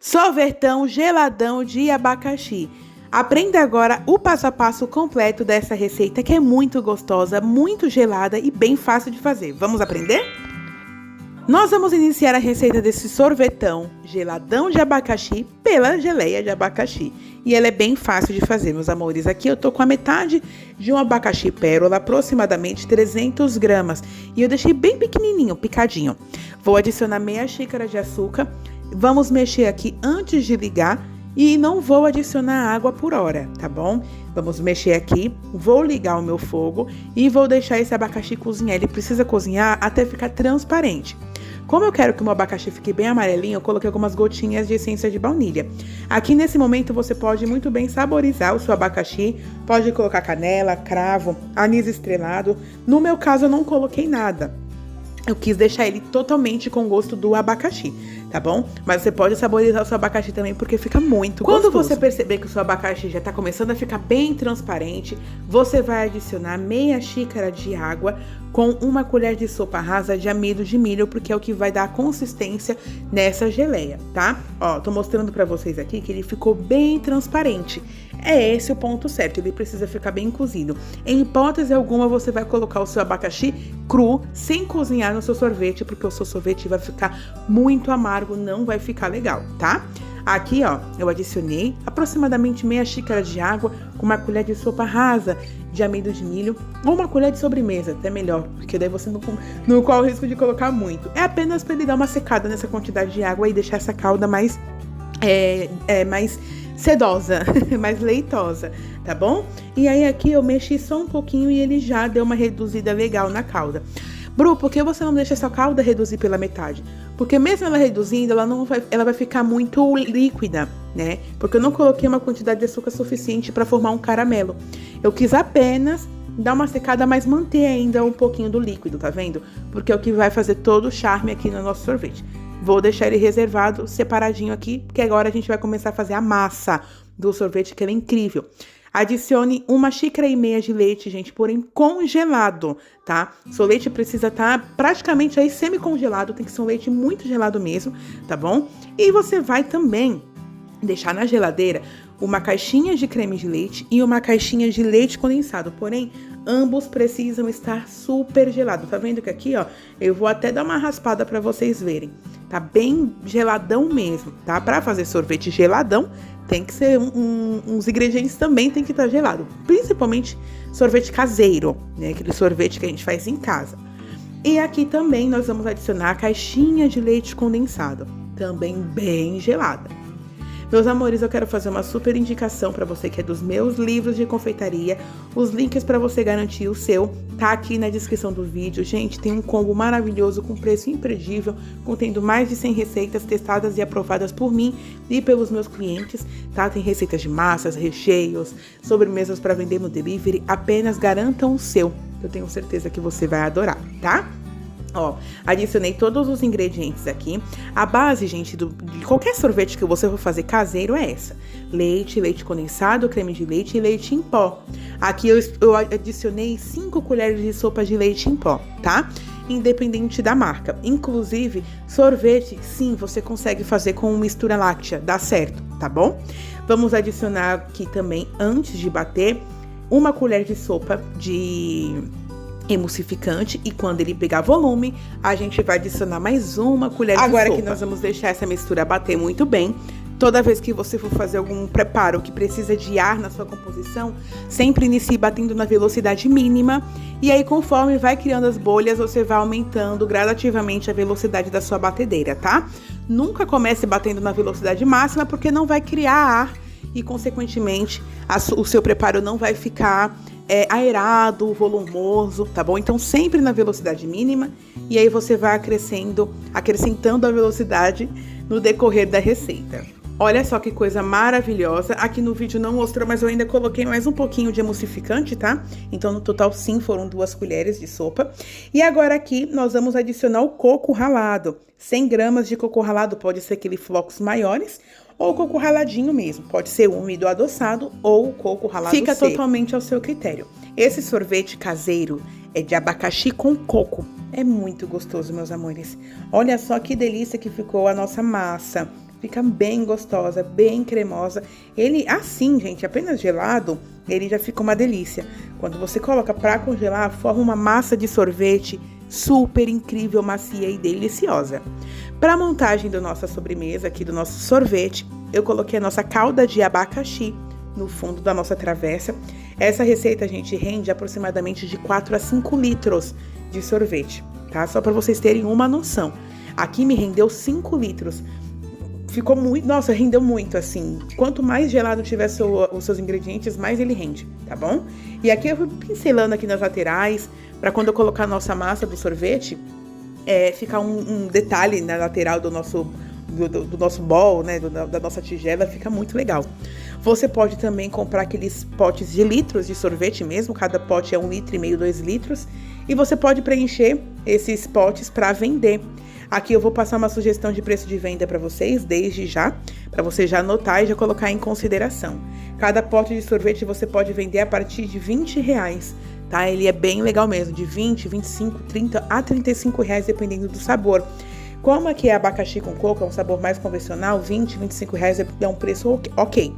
Sorvetão geladão de abacaxi. Aprenda agora o passo a passo completo dessa receita que é muito gostosa, muito gelada e bem fácil de fazer. Vamos aprender? Nós vamos iniciar a receita desse sorvetão geladão de abacaxi pela geleia de abacaxi. E ela é bem fácil de fazer, meus amores. Aqui eu tô com a metade de um abacaxi pérola, aproximadamente 300 gramas. E eu deixei bem pequenininho, picadinho. Vou adicionar meia xícara de açúcar. Vamos mexer aqui antes de ligar e não vou adicionar água por hora, tá bom? Vamos mexer aqui, vou ligar o meu fogo e vou deixar esse abacaxi cozinhar. Ele precisa cozinhar até ficar transparente. Como eu quero que o meu abacaxi fique bem amarelinho, eu coloquei algumas gotinhas de essência de baunilha. Aqui nesse momento você pode muito bem saborizar o seu abacaxi, pode colocar canela, cravo, anis estrelado. No meu caso eu não coloquei nada. Eu quis deixar ele totalmente com gosto do abacaxi, tá bom? Mas você pode saborizar o seu abacaxi também, porque fica muito gostoso. Quando você perceber que o seu abacaxi já tá começando a ficar bem transparente, você vai adicionar meia xícara de água com uma colher de sopa rasa de amido de milho, porque é o que vai dar consistência nessa geleia, tá? Ó, tô mostrando pra vocês aqui que ele ficou bem transparente. É esse o ponto certo, ele precisa ficar bem cozido. Em hipótese alguma, você vai colocar o seu abacaxi cru, sem cozinhar no seu sorvete, porque o seu sorvete vai ficar muito amargo, não vai ficar legal, tá? Aqui, ó, eu adicionei aproximadamente meia xícara de água com uma colher de sopa rasa de amido de milho, ou uma colher de sobremesa, até melhor, porque daí você não corre o risco de colocar muito. É apenas para ele dar uma secada nessa quantidade de água e deixar essa calda mais mais sedosa, mais leitosa, tá bom? E aí aqui eu mexi só um pouquinho e ele já deu uma reduzida legal na calda. Bru, por que você não deixa essa calda reduzir pela metade? Porque mesmo ela reduzindo, ela vai ficar muito líquida, né? Porque eu não coloquei uma quantidade de açúcar suficiente para formar um caramelo. Eu quis apenas dar uma secada, mas manter ainda um pouquinho do líquido, tá vendo? Porque é o que vai fazer todo o charme aqui no nosso sorvete. Vou deixar ele reservado, separadinho aqui, porque agora a gente vai começar a fazer a massa do sorvete, que ela é incrível. Adicione 1,5 xícaras de leite, gente, porém congelado, tá? Seu leite precisa estar praticamente aí semi-congelado, tem que ser um leite muito gelado mesmo, tá bom? E você vai também deixar na geladeira uma caixinha de creme de leite e uma caixinha de leite condensado, porém, ambos precisam estar super gelados. Tá vendo que aqui, ó, eu vou até dar uma raspada para vocês verem. Tá bem geladão mesmo, tá? Para fazer sorvete geladão, tem que ser uns ingredientes também tem que estar gelado, principalmente sorvete caseiro, né? Aquele sorvete que a gente faz em casa. E aqui também nós vamos adicionar a caixinha de leite condensado, também bem gelada. Meus amores, eu quero fazer uma super indicação para você que é dos meus livros de confeitaria. Os links para você garantir o seu tá aqui na descrição do vídeo. Gente, tem um combo maravilhoso com preço imperdível, contendo mais de 100 receitas testadas e aprovadas por mim e pelos meus clientes, tá? Tem receitas de massas, recheios, sobremesas para vender no delivery. Apenas garantam o seu. Eu tenho certeza que você vai adorar, tá? Ó, adicionei todos os ingredientes aqui. A base, gente, de qualquer sorvete que você for fazer caseiro é essa: leite, leite condensado, creme de leite e leite em pó. Aqui eu adicionei 5 colheres de sopa de leite em pó, tá? Independente da marca. Inclusive, sorvete, sim, você consegue fazer com mistura láctea, dá certo, tá bom? Vamos adicionar aqui também, antes de bater, 1 colher de sopa de emulsificante, e quando ele pegar volume, a gente vai adicionar mais 1 colher de sopa. Agora que nós vamos deixar essa mistura bater muito bem, toda vez que você for fazer algum preparo que precisa de ar na sua composição, sempre inicie batendo na velocidade mínima, e aí conforme vai criando as bolhas, você vai aumentando gradativamente a velocidade da sua batedeira, tá? Nunca comece batendo na velocidade máxima, porque não vai criar ar e, consequentemente, o seu preparo não vai ficar aerado, volumoso, tá bom? Então, sempre na velocidade mínima, e aí você vai acrescentando a velocidade no decorrer da receita. Olha só que coisa maravilhosa. Aqui no vídeo não mostrou, mas eu ainda coloquei mais um pouquinho de emulsificante, tá? Então, no total, sim, foram 2 colheres de sopa. E agora aqui, nós vamos adicionar o coco ralado. 100 gramas de coco ralado, pode ser aquele flocos maiores, ou coco raladinho mesmo. Pode ser úmido adoçado ou coco ralado seco. Fica totalmente ao seu critério. Esse sorvete caseiro é de abacaxi com coco. É muito gostoso, meus amores. Olha só que delícia que ficou a nossa massa. Fica bem gostosa, bem cremosa. Ele, assim, gente, apenas gelado, ele já fica uma delícia. Quando você coloca pra congelar, forma uma massa de sorvete super incrível, macia e deliciosa. Para a montagem da nossa sobremesa, aqui do nosso sorvete, eu coloquei a nossa calda de abacaxi no fundo da nossa travessa. Essa receita, gente, rende aproximadamente de 4 a 5 litros de sorvete, tá? Só para vocês terem uma noção. Aqui me rendeu 5 litros. Ficou muito... Nossa, rendeu muito, assim. Quanto mais gelado tiver os seus ingredientes, mais ele rende, tá bom? E aqui eu vou pincelando aqui nas laterais, para quando eu colocar a nossa massa do sorvete, ficar um detalhe na lateral do nosso bowl, né? Da nossa tigela, fica muito legal. Você pode também comprar aqueles potes de litros de sorvete mesmo. Cada pote é 1,5 litro, 2 litros. E você pode preencher esses potes para vender. Aqui eu vou passar uma sugestão de preço de venda para vocês, desde já, para você já anotar e já colocar em consideração. Cada pote de sorvete você pode vender a partir de R$20, tá? Ele é bem legal mesmo, de 20, 25, 30 a R$35, dependendo do sabor. Como aqui é abacaxi com coco, é um sabor mais convencional, R$20, R$25 é um preço ok.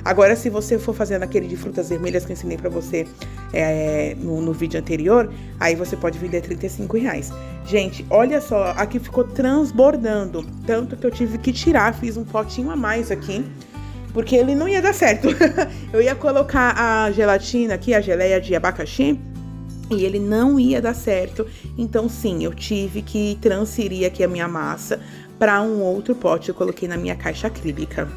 Agora, se você for fazendo aquele de frutas vermelhas que eu ensinei pra você no vídeo anterior, aí você pode vender R$35. Gente, olha só, aqui ficou transbordando, tanto que eu tive que tirar, fiz um potinho a mais aqui, porque ele não ia dar certo. Eu ia colocar a gelatina aqui, a geleia de abacaxi, e ele não ia dar certo. Então, sim, eu tive que transferir aqui a minha massa para um outro pote. Eu coloquei na minha caixa acrílica.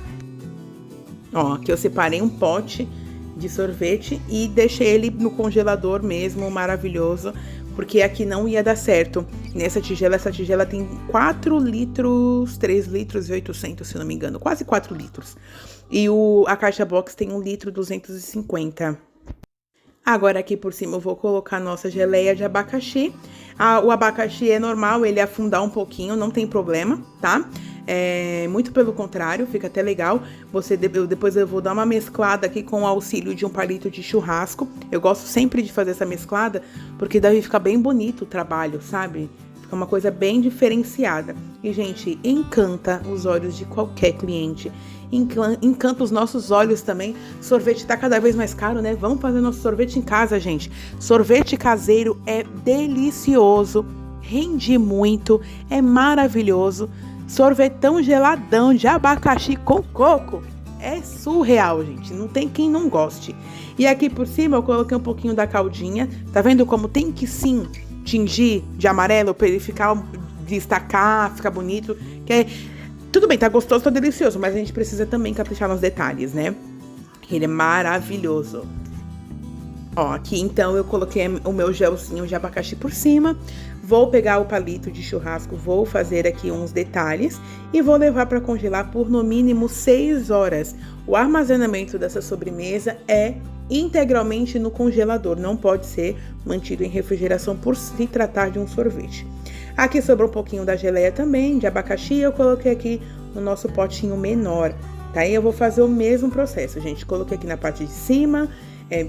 Ó, aqui eu separei um pote de sorvete e deixei ele no congelador mesmo, maravilhoso, porque aqui não ia dar certo. Nessa tigela, essa tigela tem 4 litros, 3 litros e 800, se não me engano, quase 4 litros. E a caixa box tem 1 litro e 250. Agora aqui por cima eu vou colocar a nossa geleia de abacaxi. O abacaxi é normal ele afundar um pouquinho, não tem problema, tá? Muito pelo contrário, fica até legal. Depois eu vou dar uma mesclada aqui com o auxílio de um palito de churrasco. Eu gosto sempre de fazer essa mesclada, porque daí fica bem bonito o trabalho, sabe? Fica uma coisa bem diferenciada. E, gente, encanta os olhos de qualquer cliente. Encanta os nossos olhos também. Sorvete tá cada vez mais caro, né? Vamos fazer nosso sorvete em casa, gente. Sorvete caseiro é delicioso, rende muito, é maravilhoso. Sorvetão geladão de abacaxi com coco é surreal, gente. Não tem quem não goste. E aqui por cima eu coloquei um pouquinho da caldinha. Tá vendo como tem que sim tingir de amarelo para ele destacar, ficar bonito? Tudo bem, tá gostoso, tá delicioso, mas a gente precisa também caprichar nos detalhes, né? Ele é maravilhoso. Ó, aqui então eu coloquei o meu gelzinho de abacaxi por cima. Vou pegar o palito de churrasco, vou fazer aqui uns detalhes e vou levar para congelar por no mínimo 6 horas. O armazenamento dessa sobremesa é integralmente no congelador, não pode ser mantido em refrigeração por se tratar de um sorvete. Aqui sobrou um pouquinho da geleia também, de abacaxi, eu coloquei aqui no nosso potinho menor, tá? Aí eu vou fazer o mesmo processo, gente. Coloquei aqui na parte de cima,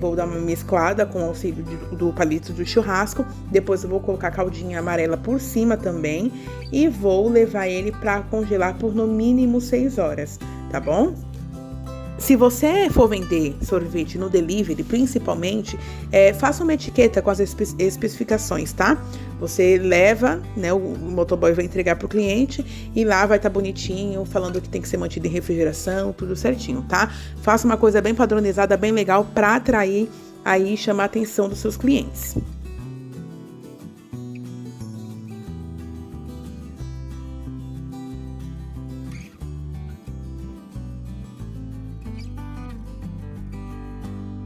vou dar uma mesclada com o auxílio do palito do churrasco. Depois eu vou colocar a caldinha amarela por cima também e vou levar ele para congelar por no mínimo 6 horas, tá bom? Se você for vender sorvete no delivery, principalmente, faça uma etiqueta com as especificações, tá? Você leva, né, o motoboy vai entregar pro cliente e lá vai estar bonitinho, falando que tem que ser mantido em refrigeração, tudo certinho, tá? Faça uma coisa bem padronizada, bem legal, para atrair aí, chamar a atenção dos seus clientes.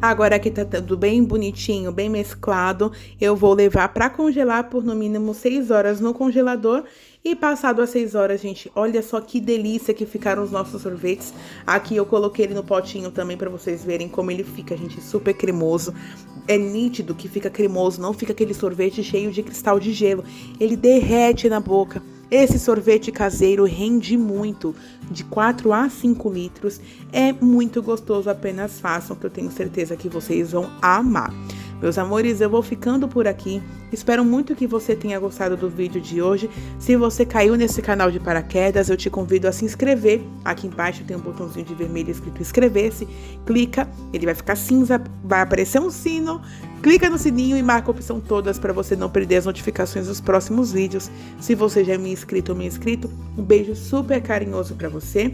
Agora aqui tá tudo bem bonitinho, bem mesclado. Eu vou levar para congelar por no mínimo 6 horas no congelador. E passado as 6 horas, gente, olha só que delícia que ficaram os nossos sorvetes. Aqui eu coloquei ele no potinho também para vocês verem como ele fica, gente, super cremoso. É nítido que fica cremoso, não fica aquele sorvete cheio de cristal de gelo. Ele derrete na boca. Esse sorvete caseiro rende muito, de 4 a 5 litros. É muito gostoso, apenas façam, que eu tenho certeza que vocês vão amar. Meus amores, eu vou ficando por aqui. Espero muito que você tenha gostado do vídeo de hoje. Se você caiu nesse canal de paraquedas, eu te convido a se inscrever. Aqui embaixo tem um botãozinho de vermelho escrito inscrever-se. Clica, ele vai ficar cinza, vai aparecer um sino. Clica no sininho e marca a opção todas para você não perder as notificações dos próximos vídeos. Se você já é minha inscrito ou minha inscrito, um beijo super carinhoso para você.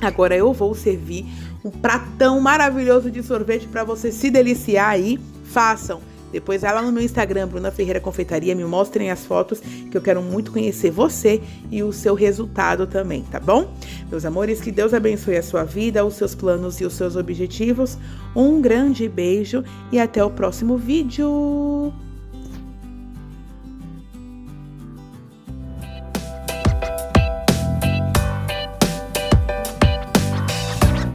Agora eu vou servir um pratão maravilhoso de sorvete para você se deliciar aí. Façam. Depois vai lá no meu Instagram, Bruna Ferreira Confeitaria, me mostrem as fotos, que eu quero muito conhecer você e o seu resultado também, tá bom? Meus amores, que Deus abençoe a sua vida, os seus planos e os seus objetivos. Um grande beijo e até o próximo vídeo.